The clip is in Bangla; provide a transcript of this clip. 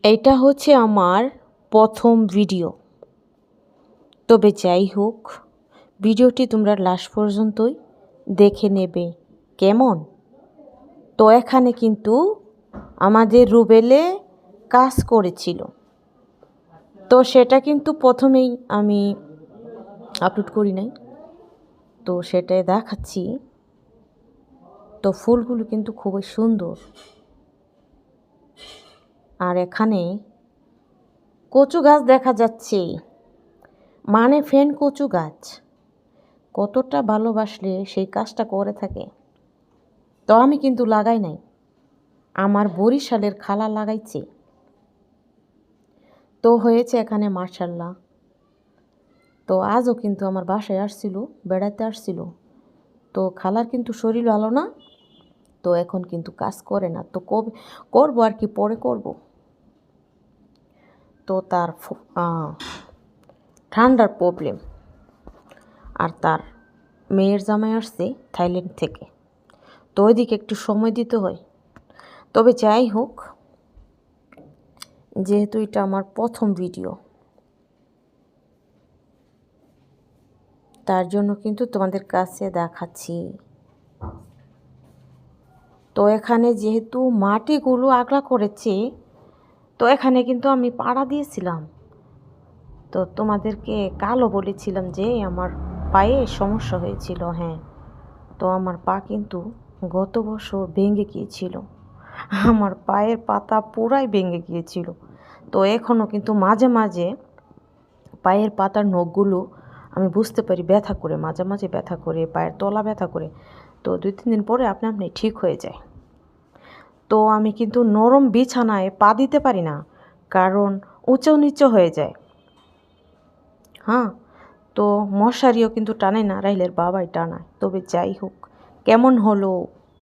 এটা হচ্ছে আমার প্রথম ভিডিও। তবে যাই হোক, ভিডিওটি তোমরা লাস্ট পর্যন্তই দেখে নেবে কেমন। তো এখানে কিন্তু আমাদের রুবেলে কাজ করেছিল, তো সেটা কিন্তু প্রথমেই আমি আপলোড করি নাই, তো সেটাই দেখাচ্ছি। তো ফুলগুলো কিন্তু খুবই সুন্দর। আর এখানে কচু গাছ দেখা যাচ্ছে, মানে ফেন কচু গাছ। কতটা ভালোবাসলে সেই কাজটা করে থাকে। তো আমি কিন্তু লাগাই নাই, আমার বরিশালের খালা লাগাইছে। তো হয়েছে এখানে মাশাআল্লাহ। তো আজও কিন্তু আমার বাসায় আসছিল, বেড়াতে আসছিল। তো খালার কিন্তু শরীর ভালো না, তো এখন কিন্তু কাজ করে না। তো কবে করবো আর কি, পরে করব। তো তার ঠান্ডার প্রবলেম, আর তার মেয়ের জামাই আসছে থাইল্যান্ড থেকে, তো ওইদিকে একটু সময় দিতে হয়। তবে যাই হোক, যেহেতু এটা আমার প্রথম ভিডিও, তার জন্য কিন্তু তোমাদের কাছে দেখাচ্ছি। তো এখানে যেহেতু মাটিগুলো আগলা করেছে, তো এখানে কিন্তু আমি পাড়া দিয়েছিলাম। তো তোমাদেরকে কালও বলেছিলাম যে আমার পায়ে সমস্যা হয়েছিল। হ্যাঁ, তো আমার পা কিন্তু গত বছর ভেঙে গিয়েছিল, আমার পায়ের পাতা পুরাই ভেঙে গিয়েছিল। তো এখনও কিন্তু মাঝে মাঝে পায়ের পাতার নখগুলো আমি বুঝতে পারি ব্যথা করে, মাঝে মাঝে ব্যথা করে, পায়ের তলা ব্যথা করে। তো 2-3 দিন পরে আপনি আপনি ঠিক হয়ে যায়। তো আমি কিন্তু নরম বিছানায় পা দিতে পারি না, কারণ উঁচু নিচু হয়ে যায়। হ্যাঁ, তো মশারিও কিন্তু টানে না, রাইলের বাবাই টানায়। তবে যাই হোক, কেমন হলো